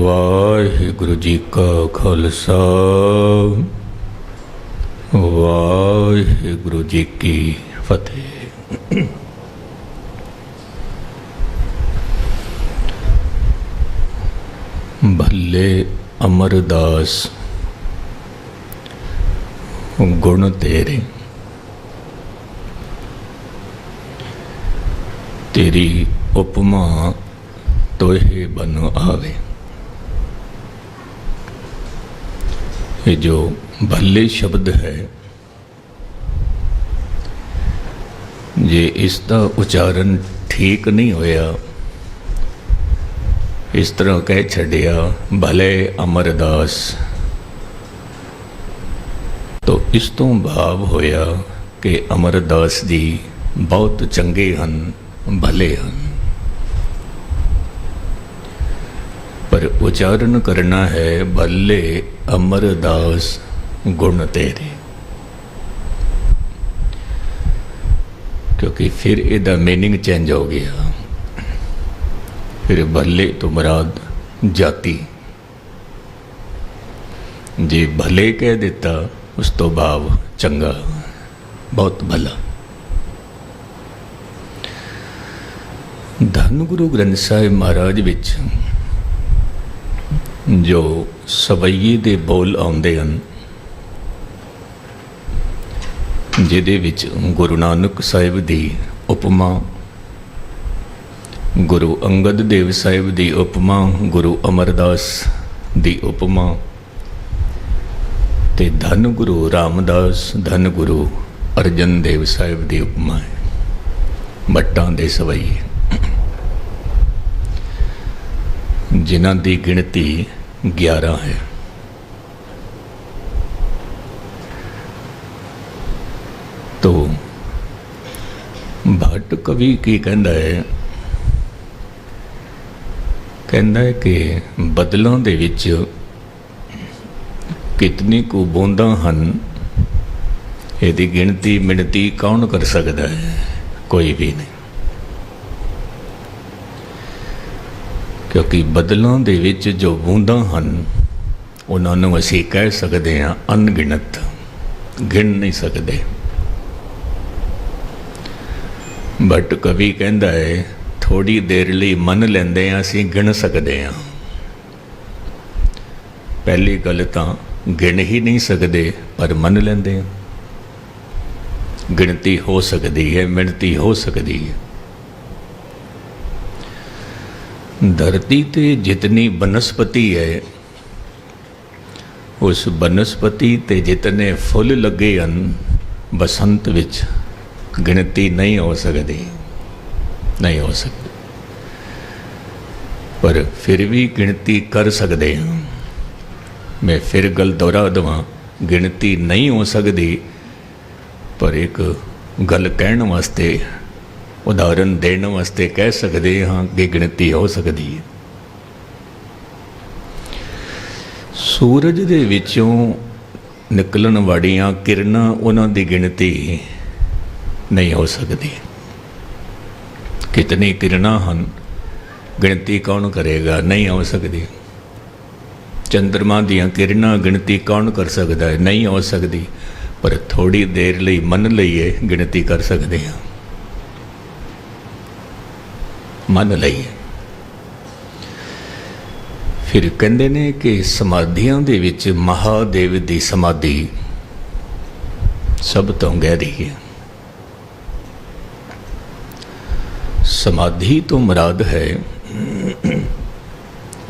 वाहिगुरु जी का खालसा वाहिगुरु जी की फतेह। भले अमरदास गुण तेरे, तेरी उपमा तोहे बन आवे। ये जो भले शब्द है, जे इसका उच्चारण ठीक नहीं होया, इस तरह कह छड़िया भले अमरदास, तो इस तो भाव होया कि अमरदास जी बहुत चंगे हन, भले हन। पर उच्चारण करना है भले अमरदास गुण तेरे, क्योंकि फिर इहदा मीनिंग चेंज हो गया। फिर भले तो मुराद जाति, जे भले कह दिता उस तो भाव चंगा, बहुत भला। धन गुरु ग्रंथ साहिब महाराज विच जो सवैये दे बोल आउंदे हन, जिहदे विच गुरु नानक साहिब दी उपमा, गुरु अंगद देव साहिब दी उपमा, गुरु अमरदास दी उपमा, ते धन गुरु रामदास, धन गुरु अर्जन देव साहिब दी उपमा है। भट्टां दे सवैये जिन्हां दी गिणती 11 है। तो भट्ट कवि की कहंदा है, कहंदा है कि बदलों दे विच कितनी को बूंदा हन, इहदी गिणती मिणती कौन कर सकता है? कोई भी नहीं। क्योंकि बदलों दे विच जो बूंदा हन, उन्होंने असी कह सकते हैं अनगिणत, गिण नहीं सकते। बट कवि कहता है थोड़ी देर लिए मन लेंदे हैं, असी गिण सकते हैं। पहली गल तो गिण ही नहीं सकते, पर मन लेंदे हैं। गिणती हो सकती है, मिणती हो सकती है। धरती ते जितनी बनस्पति है, उस बनस्पति ते जितने फुल लगे हन बसंत विच, गिणती नहीं हो सकती, नहीं हो सकती। पर फिर भी गिणती कर सकते हैं। मैं फिर गल दोहरा देवां, गिणती नहीं हो सकती, पर एक गल कहने वास्ते, उदाहरण देने वास्ते कह सकते हाँ कि गिणती हो सकती है। सूरज दे विचों निकलन वालियां किरणां, उन्हां दी गिणती नहीं हो सकती। कितनी किरणां हन, गिणती कौन करेगा? नहीं हो सकती। चंद्रमा दियां किरणां गिणती कौन कर सकता है? नहीं हो सकती। पर थोड़ी देर लई मन लईए गिणती कर सकते हैं, मन लईए। फिर कहते ने कि समाधियां दे विच महादेव दी समाधि सब तो गहरी है। समाधि तो मुराद है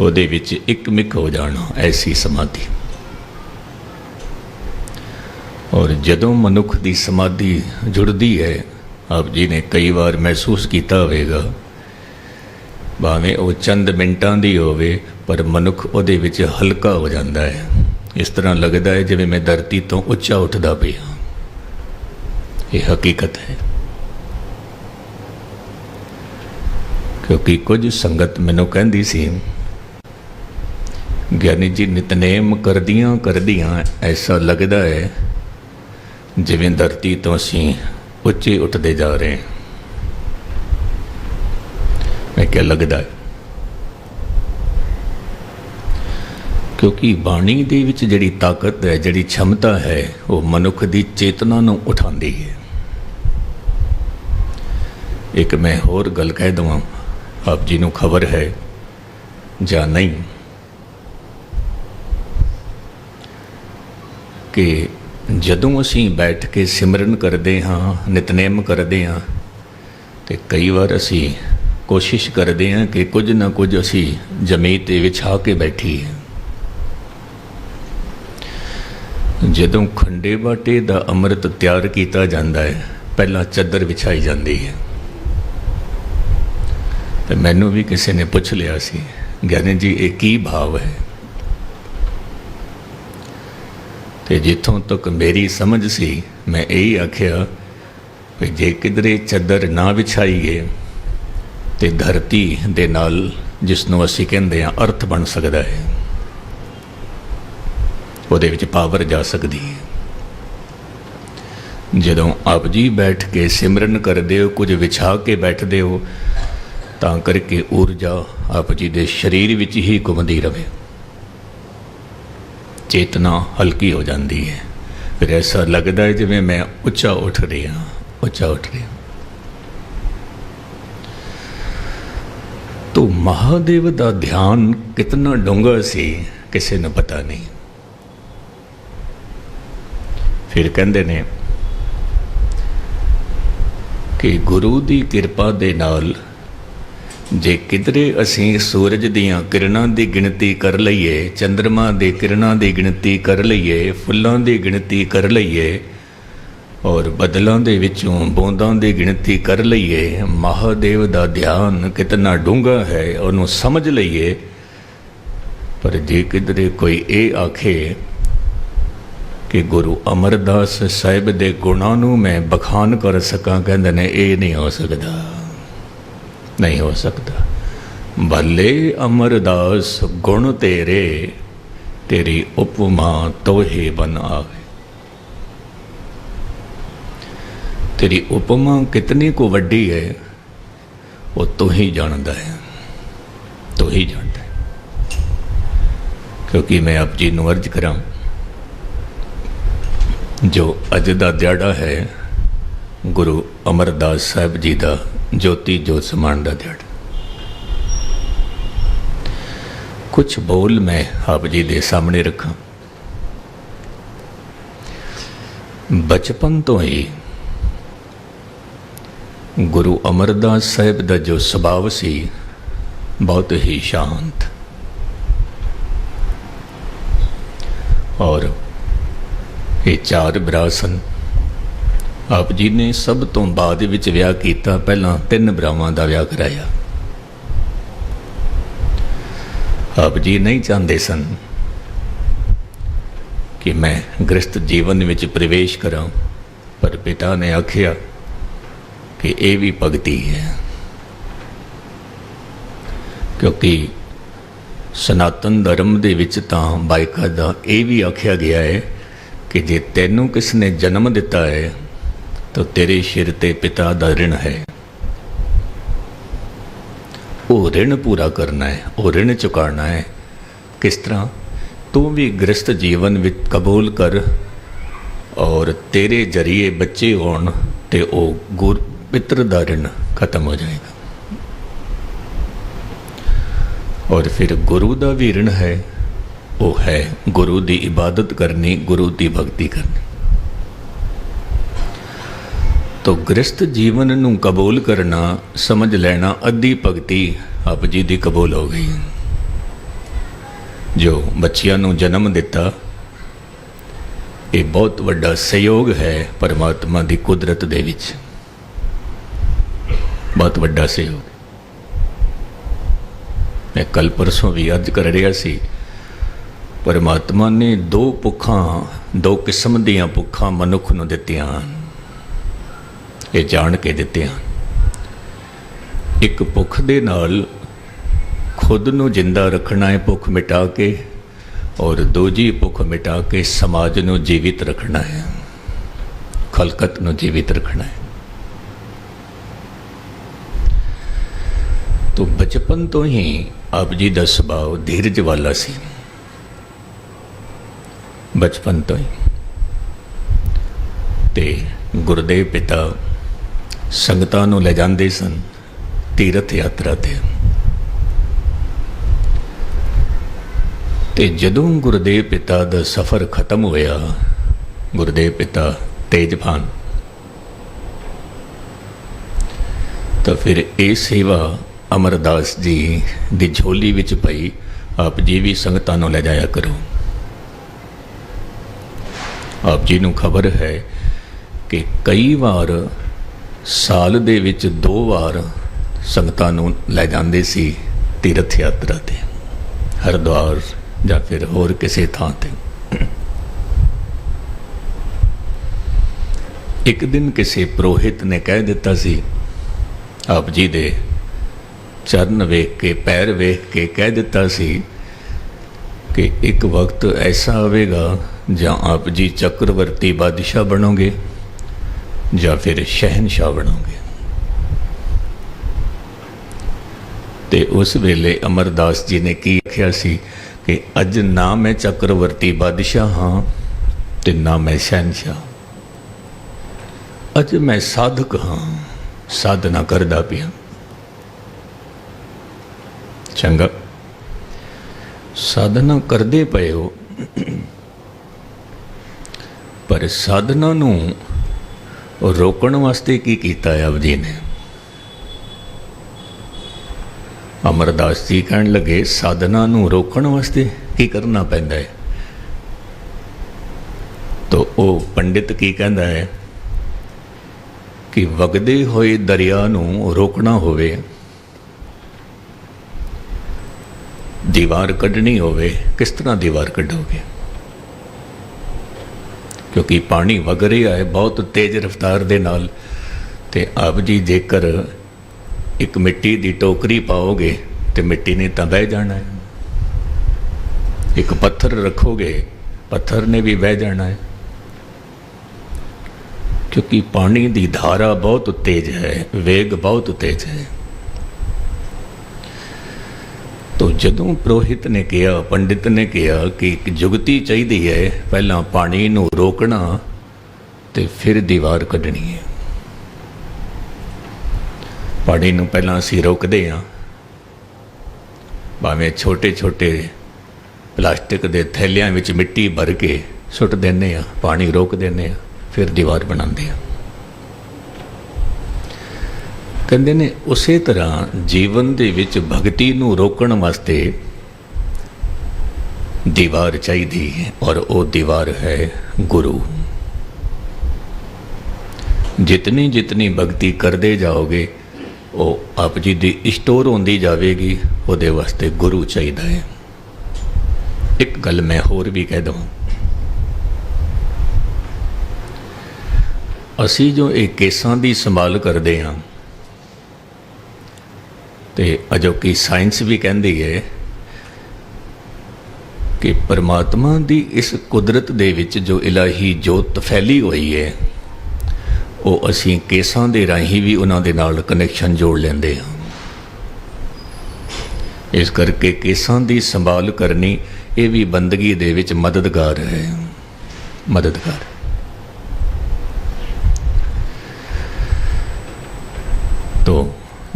ਉਹਦੇ ਵਿੱਚ इकमिक हो जाना, ऐसी समाधि। और जदों मनुख की समाधि जुड़ती है, आप जी ने कई बार महसूस किया होगा, भावें वो चंद मिनटां दी होवे, पर मनुख ਉਹਦੇ ਵਿੱਚ हल्का हो जाता है। इस तरह लगता है जिवें मैं धरती तो उच्चा उठदा पिया। ये हकीकत है। क्योंकि कुछ संगत मैनूं कहंदी सी, ज्ञानी जी नितनेम करदियां करदियां ऐसा लगता है जिवें धरती तो असीं उच्चे उठते जा रहे हैं। मैं क्या लगता है? क्योंकि बाणी दे विच जिहड़ी ताकत है, जिहड़ी क्षमता है, वो मनुख दी चेतना नूं उठांदी है। एक मैं होर गल कह दवां, आप जी नूं खबर है जां नहीं, कि जदों असीं बैठ के सिमरन करते हाँ, नितनेम करते हाँ, तो कई बार असीं कोशिश करते हैं कि कुछ ना कुछ असीं जमीन ते विछा के बैठीए। जदों खंडे बाटे दा अमृत तैयार किया जाता है, पहला चादर विछाई जाती है। तो मैनू भी किसी ने पूछ लिया सी, ज्ञानी जी ये की भाव है? तो जिथों तक मेरी समझ सी, मैं यही आख्या कि जे किधरे चादर ना विछाईए तो धरती दे नाल जिसनों असीं कहंदे हां अर्थ बन सकता है, उहदे विच पावर जा सकती है। जदों आप जी बैठ के सिमरन करदे हो, कुछ विछा के बैठदे हो, तां करके ऊर्जा आप जी दे शरीर विच ही घुमदी रहे, चेतना हल्की हो जाती है। फिर ऐसा लगता है जिवें मैं उच्चा उठ रहा, उच्चा उठ रहा। तो महादेव का ध्यान कितना डूंगा सी, किसी ने पता नहीं। फिर कहते ने कि गुरु की कृपा दे नाल जे किधरे असीं सूरज दियां किरणां दी गिणती कर लईए, चंद्रमा दे किरणां दी गिणती कर लईए, फुल्लां दी गिणती कर लईए, और बदलों दे विचों बूंदां दी गिणती कर लईए, महादेव दा ध्यान कितना डूंगा है उन्होंने समझ लईए। पर जे किधरे कोई ये आखे कि गुरु अमरदास साहिब दे गुणां नूं मैं बखान कर सकां, कहंदे ने ये नहीं हो सकता, नहीं हो सकता। भले अमरदास गुण तेरे, तेरी उपमा तोहे बन आवे। तेरी उपमा कितनी को वड्डी है वो तू ही जानता है, तू ही जानता है। क्योंकि मैं आप जी नूं अर्ज करां, जो अज दा दिहाड़ा है गुरु अमरदास साहिब जी का ज्योति जोत समान का दिहाड़ा। कुछ बोल मैं आप जी दे सामने रखा। बचपन तो ही गुरु अमरदास साहिब का जो सुभाव सी बहुत ही शांत, और ये चार भरा सन। आप जी ने सब तो बाद विच विआह कीता, पहला 3 भरावां दा विआह कराया। आप जी नहीं चाहते सन कि मैं गृहस्थ जीवन विच प्रवेश करां, पर पिता ने आखिया कि ये भी भगती है। क्योंकि सनातन धर्म दे विच तां बाकायदा ये भी आखिया गया है कि जे तैनूं किसने जन्म दिता है तो तेरे सिर ते पिता दा ऋण है, वो ऋण पूरा करना है, वो ऋण चुकाना है। किस तरह? तू भी गृहस्थ जीवन विच कबूल कर, और तेरे जरिए बच्चे होण ते वो गुर पितर दा ऋण खत्म हो जाएगा। और फिर गुरु दा भी ऋण है, वो है गुरु दी इबादत करनी, गुरु दी भक्ति करनी। तो गृहस्थ जीवन नूं कबूल करना, समझ लेना अद्धी भगती आप जी दी कबूल हो गई। जो बच्चियां नूं जन्म दिता, ये बहुत वड्डा सहयोग है परमात्मा दी कुदरत दे विच, बहुत वड्डा सहयोग। मैं कल परसों भी अर्ज कर रहा सी, परमात्मा ने 2 भुखां, 2 किस्म दियां भुखां मनुख नूं दित्तियां, ये जान के दिते हैं। एक भुख दे नाल खुद नूं जिंदा रखना है, भुख मिटा के, और दूजी भुख मिटा के समाज नूं जीवित रखना है, खलकत नूं जीवित रखना है। तो बचपन तो ही आप जी का सुभाव धीरज वाला सी। बचपन तो ही ते गुरुदेव पिता संगतां नूं ले जांदे सन तीरथ यात्रा ते जदों गुरुदेव पिता दा सफ़र खत्म होया, गुरुदेव पिता तेजभान, तो फिर ये सेवा अमरदास जी दी झोली विच पई, आप जी भी संगतां नूं ले जाया करो। आप जी नूं खबर है कि कई बार साल दे विच 2 बार संगतां नूं ले जांदे सी तीरथ यात्रा ते, हरिद्वार जां फिर होर किसी थां ते। एक दिन किसी पुरोहित ने कह दिता सी, आप जी दे चरण वेख के पैर वेख के कह दिता सी कि एक वक्त ऐसा आवेगा जहाँ आप जी चक्रवर्ती बादशाह बनोगे या फिर शहनशाह बनोगे। ते उस वेले अमरदास जी ने की आख्या सी कि अज ना मैं चक्रवर्ती बादशाह हाँ ते ना मैं शहनशाह, अज मैं साधक हाँ, साधना करदा पिया। चंगा, साधना करदे पए हो, पर साधना नूं रोकण वास्ते की कीता है आप जी ने? अमरदास जी कहण लगे, साधना नूं रोकण वास्ते की करना पैंदा है? तो वो पंडित की कहंदा है कि वगदे होए दरिया नूं रोकना होवे, दीवार कढ़नी होवे, किस तरह दीवार कढ़ोगे? क्योंकि पानी वग रहा है बहुत तेज रफ्तार दे नाल, ते आप जी जेकर एक मिट्टी दी टोकरी पाओगे तो मिट्टी ने तो बह जाना है, एक पत्थर रखोगे पत्थर ने भी बह जाना है, क्योंकि पानी दी धारा बहुत तेज है, वेग बहुत तेज है। तो जदों पुरोहित ने कहा, पंडित ने कहा कि एक जुगती चाहिए है, पहला पानी नूं रोकना ते फिर दीवार कढ़नी है। पानी नूं पहला असीं रोकदे हां, भावें छोटे छोटे प्लास्टिक दे थैलियां विच मिट्टी भर के सुट देने हां, पानी रोक देने हां, फिर दीवार बनाते हैं। कहते ने उसे तरह जीवन दे विच भगती नूं रोकण वास्ते दीवार चाहिए है, और वो दीवार है गुरु। जितनी जितनी भगती करते जाओगे वो आप जी दी स्टोर होंदी जाएगी, वो वास्ते गुरु चाहिए है। एक गल मैं होर भी कह दूँ, असी जो एक केसां की संभाल करते हाँ, तो अजोकी साइंस भी कहती है कि परमात्मा की इस कुदरत दे विच जो इलाही जोत फैली हुई है, वो असी केसां दे राही भी उन्हां दे नाल कनैक्शन जोड़ लेंदे हाँ। इस करके केसां की संभाल करनी ये भी बंदगी दे विच मददगार है, मददगार। तो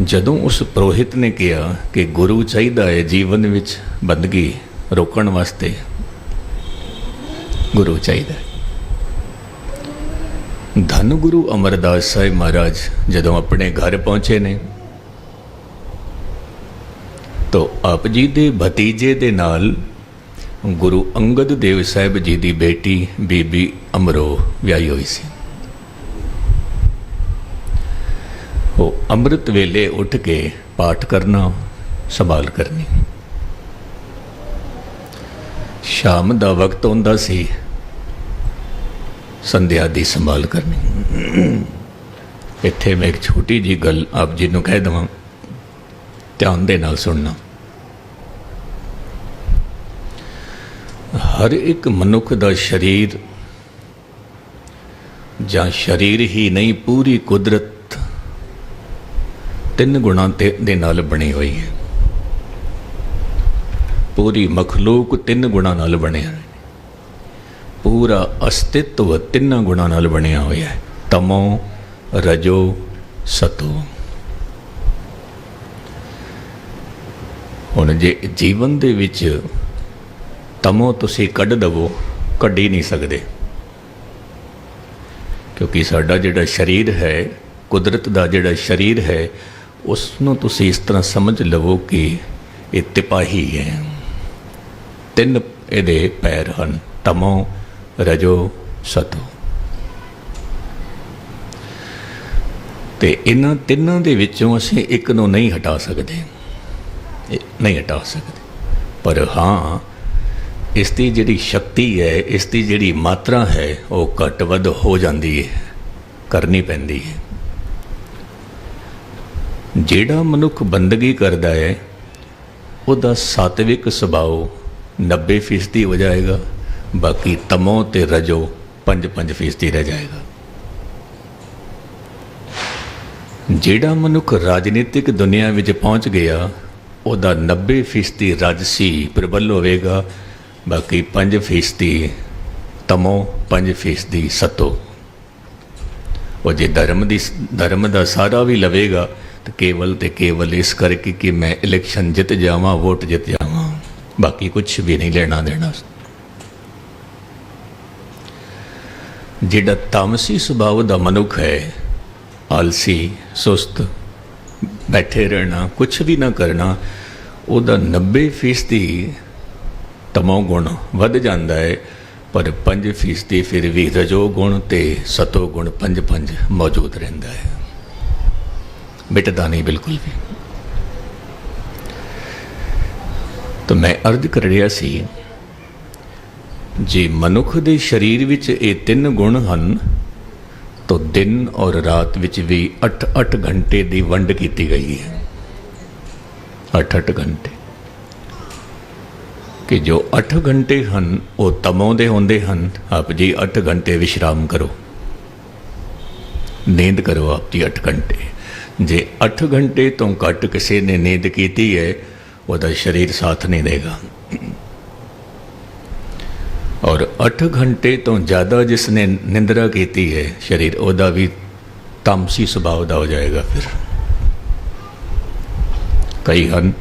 जदों उस पुरोहित ने कहा कि गुरु चाहिए है जीवन विच बंदगी रोकण वास्ते, गुरु चाहिए। धन गुरु अमरदास साहिब महाराज जदों अपने घर पहुँचे ने, तो आप जी दे भतीजे दे नाल गुरु अंगद देव साहिब जी की बेटी बीबी अमरो व्याही हुई सी। वो अमृत वेले उठ के पाठ करना, संभाल करनी, शाम दा वक्त होंदा सी, संध्या दी संभाल करनी। इत्थे मैं एक छोटी जी गल आप जी नूं कह देवां, ध्यान दे नाल सुनना। हर एक मनुख दा शरीर जां शरीर ही नहीं, पूरी कुदरत 3 गुणा दे नाल बनी हुई है। पूरी मखलूक 3 गुणा नाल बने हैं। पूरा अस्तित्व तिन्हां गुणां नाल बनिया होया है, तमो रजो सतो। हुण जे जीवन दे विच तमो तुसीं कढ दवो, कढ ही नहीं सकदे, क्योंकि साडा जिहड़ा शरीर है, कुदरत दा जिहड़ा शरीर है, उसनूं तुसीं इस तरह समझ लवो कि ये तिपाही है। तिन इहदे पैर हन, तमो रजो सतो। ते इन्हां तिन्नां दे विचों असीं एक नूं नहीं हटा सकदे, नहीं हटा सकते, पर हाँ इसकी जिहड़ी शक्ति है, इसकी जिहड़ी मात्रा है, वो घट वध हो जाती है, करनी पैंदी है। जिहड़ा मनुख बंदगी करता है उहदा सात्विक सुभाव 90% हो जाएगा, बाकी तमो ते रजो 5% रह जाएगा। जिहड़ा मनुख राजनीतिक दुनिया विच पहुँच गया उहदा 90% राजसी प्रबल होवेगा, बाकी 5% तमो, 5% सतो। और जे धर्म दा सारा भी लवेगा तो केवल इस करके कि मैं इलेक्शन जित जावां, वोट जित जावां, बाकी कुछ भी नहीं लेना देना। जिहड़ा तामसी सुभाव दा मनुख है, आलसी, सुस्त, बैठे रहना, कुछ भी ना करना, उहदा 90% तमो गुण वध जाता है, पर 5% फिर भी रजो गुण ते सतो गुण 5 मौजूद रहिंदा है, मिटदा नहीं बिल्कुल भी। तो मैं अर्ज कर रहा सी, जे मनुख दे शरीर विच ये 3 गुण हन, तो दिन और रात विच भी 8-8 घंटे की वंड की गई है। 8-8 घंटे कि जो 8 घंटे हन वो तमो दे होंदे हन। आप जी 8 घंटे विश्राम करो, नींद करो आप जी 8 घंटे। जे 8 घंटे तो घट किसी ने नींद की है, वह शरीर साथ नहीं देगा। और 8 घंटे तो ज़्यादा जिसने निंद्रा की है, शरीर ओदा भी तामसी सुभाव का हो जाएगा। फिर कई हन,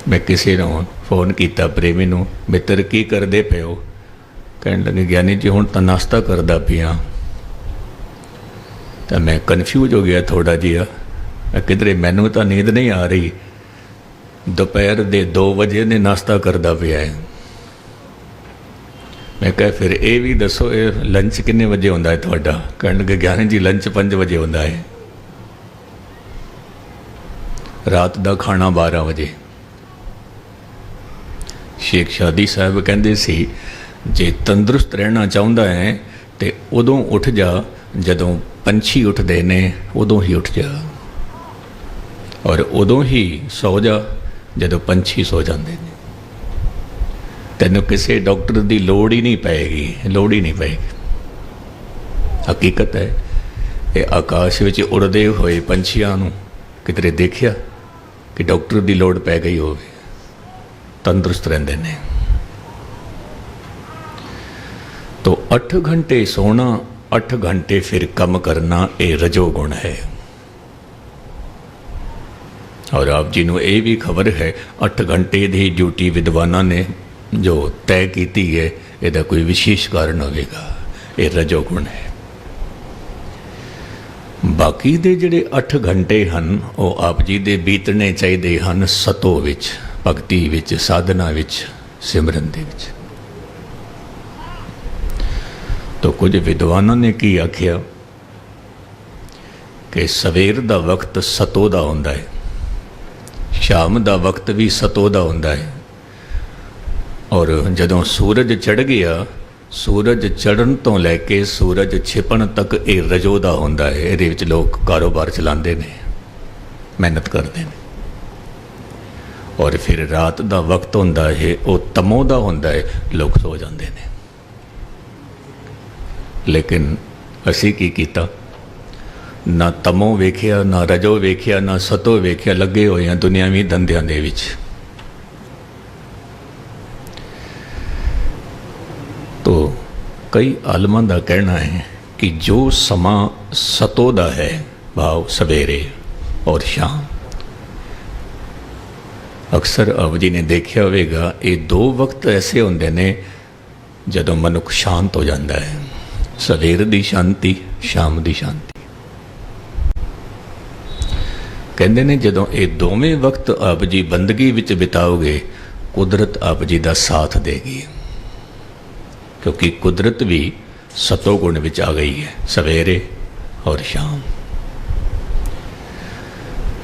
मैं किसी ने फोन किया प्रेमी नूं, मित्र की करदे पे हो? कहने लगे ज्ञानी जी हुण तां नाश्ता करदा पिया। तो मैं कन्फ्यूज हो गया थोड़ा जिहा, किधरे मैनू तो नींद नहीं आ रही, दोपहर दे 2 बजे ने नाश्ता करदा पिया है। मैं कहा फिर ये भी दसो ये लंच किन्ने बजे होंदा है तुहाडा? कहने लगे ज्ञानी जी लंच 5 बजे होंदा है, रात का खाना 12 बजे। शेख शादी साहब कहते सी जे तंदुरुस्त रहना चाहता है तो उदों उठ जा जदों पंछी उठते ने, उदों ही उठ जा, और उदों ही सो जा जदों पंछी सो जाते हैं। तैनूं किसी डॉक्टर की लोड़ ही नहीं पैगी, लोड़ ही नहीं पैगी। हकीकत है, ये आकाश में उड़ते हुए पंछियां नूं किधरे देखिया कि डॉक्टर की लोड़ पै गई हो, तंदुरुस्त रहते हैं। तो 8 घंटे सोना, 8 घंटे फिर कम करना, ये रजोगुण है। और आप जी को यह भी खबर है 8 घंटे की ड्यूटी विद्वाना ने जो तय की है, यदा कोई विशेष कारण होगा, ये रजोगुण है। बाकी दे जिहड़े 8 घंटे हन वो आप जी दे बीतने चाहिए हन सतो विच, भगती विच, साधना विच, सिमरन दे विच। तो कुछ विद्वानों ने की आख्या कि सवेर का वक्त सतो दा हुंदा है, शाम का वक्त भी सतो दा हुंदा है, और जदों सूरज चढ़ गया, सूरज चढ़न तो लैके सूरज छिपण तक ये रजो दा हुंदा है। इहदे विच लोग कारोबार चलाते हैं, मेहनत करते हैं। और फिर रात का वक्त हुंदा है वो तमो दा हुंदा है, लोग सो जाते हैं। लेकिन असी की कीता, ना तमो वेखिया, ना रजो वेखिया, ना सतो वेखिया, लगे हुए हैं दुनियावी धंधियां दे विच। तो कई आलमां का कहना है कि जो समा सतो दा है, भाव सवेरे और शाम, अक्सर आप जी ने देखा होगा ये दो वक्त ऐसे होंगे ने जदों मनुख शांत हो जाता है, सवेर की शांति, शाम की शांति। कहते ने जदों ये दोवें वक्त आप जी बंदगी विच बिताओगे, कुदरत आप जी का साथ देगी, क्योंकि कुदरत भी सतोगुण विच आ गई है, सवेरे और शाम।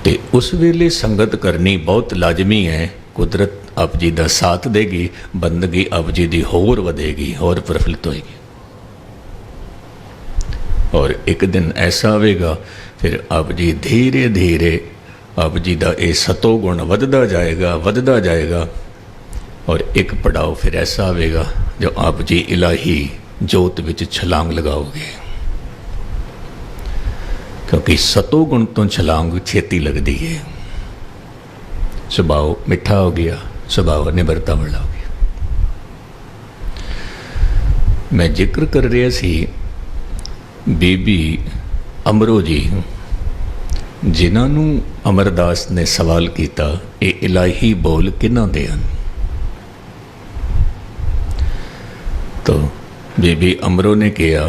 ते उस वेले संगत करनी बहुत लाजमी है। कुदरत आप जी का साथ देगी, बंदगी आप जी की होर वधेगी, होर प्रफुल्लित होएगी। और एक दिन ऐसा आएगा फिर आप जी धीरे धीरे आप जी का ये सतोगुण वधदा जाएगा और एक पड़ाव फिर ऐसा आएगा जो आप जी इलाही जोत विच छलांग लगाओगे, क्योंकि सतोगुण तो छलांग छेती लगती है। सुभाव मिठा हो गया, सुभाव निबरता वाला हो गया। मैं जिक्र कर रहा सी बीबी अमरो जी, जिन्होंने अमरदास ने सवाल किया ये इलाही बोल किन्हां दे हन। तो बीबी अमरो ने कहा,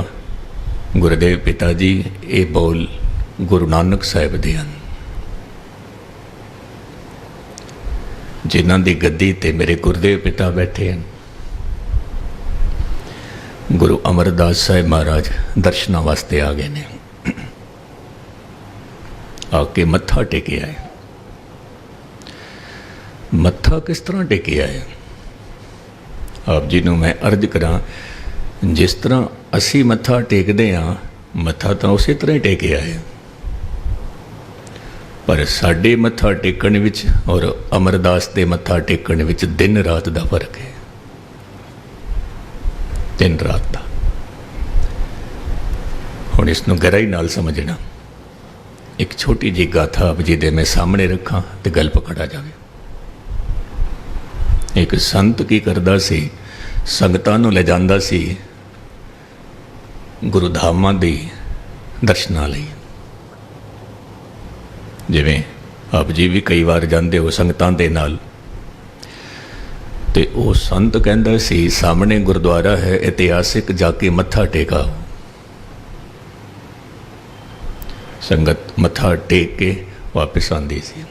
गुरुदेव पिता जी ये बोल गुरु नानक साहिब दे हन, जिन्हां दी गद्दी ते मेरे गुरुदेव पिता बैठे हैं। गुरु अमरदास साहिब महाराज दर्शना वास्ते आ गए ने, आके मत्था टेके आए। मत्था किस तरह टेके आए? आप जी नूं मैं अर्ज करा, जिस तरह असी मत्था टेकते हाँ, मत्था तो उस तरह ही टेके आए, पर साडे मत्था टेकण विच और अमरदास दे मत्था टेकण विच दिन रात का फर्क है। दिन रात का हुण इसनूं गहराई नाल समझना। एक छोटी जी गाथा आप जी दे मैं सामने रखा तो गल पकड़ा जाए। एक संत की करदा सी, संगतां नूं ले जांदा सी गुरु धामां दी दर्शनां लई। जिवें आप जी भी कई बार जांदे हो संगतां दे नाल, ते वो संत कहंदा सी सामने गुरुद्वारा है इतिहासिक, जाके मत्था टेका। संगत मत्था टेक के वापस आंदी सी,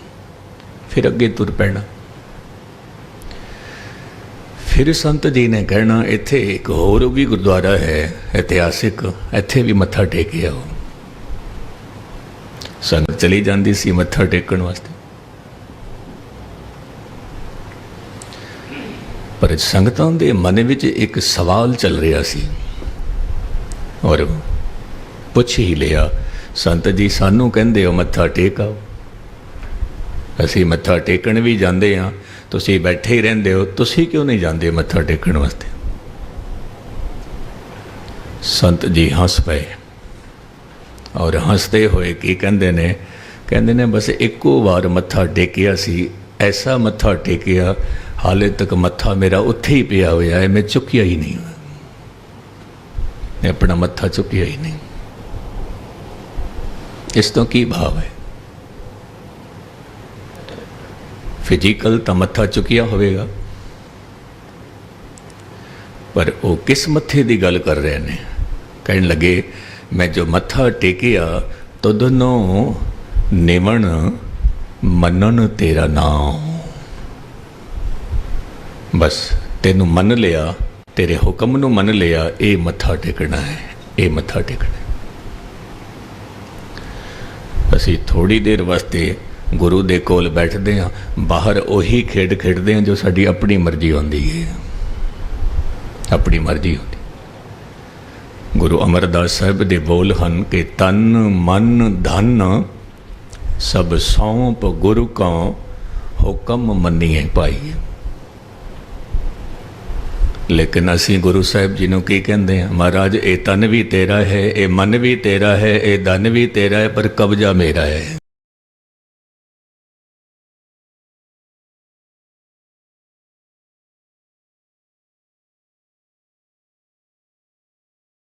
फिर अगे तुर पैना। फिर संत जी ने कहना, इत्थे एक होर भी गुरुद्वारा है इतिहासिक, इत्थे भी मत्था टेके आओ। संगत चली जाती सी मत्था टेकण वास्ते, पर संगतां दे मन विच एक सवाल चल रहा सी और पुछ ही लिया, संत जी सानू कहंदे हो मत्था टेक आओ, असी मत्था टेकण भी जाते हाँ, तुसीं बैठे ही रहिंदे हो, तुसीं क्यों नहीं जाते मत्था टेकण वास्ते? संत जी हंस पे और हंसते हुए की कहंदे ने बस एको बार मत्था टेकिया सी, ऐसा मत्था टेकिया हाले तक मत्था मेरा उत्थे ही पिया होया है, मैं चुकिया ही नहीं, मैं अपना मत्था चुकिया ही नहीं। इस तो की भाव है? फिजिकल तो मत्था चुकिया होगा, पर वो किस मत्थे की गल कर रहे हैं? कहन लगे, मैं जो मत्था टेकिया तो दोनों निवण मनन तेरा नाम, बस तेनू मन लिया, तेरे हुक्म नू मन लिया, ये मत्था टेकना है, ये मत्था टेकना है। असी थोड़ी देर वास्ते गुरु दे कोल बैठते हाँ, बाहर उही खेड खेडते हैं जो साड़ी अपनी मर्जी होती है, अपनी मर्जी होती। गुरु अमरदास साहिब दे बोल हन कि तन मन धन सब सौंप गुरु का हुक्म मनीए पाई। लेकिन असी गुरु साहिब जी नूं की कहंदे हैं, महाराज ये तन भी तेरा है, ये मन भी तेरा है, ये धन भी तेरा है, पर कब्जा मेरा है।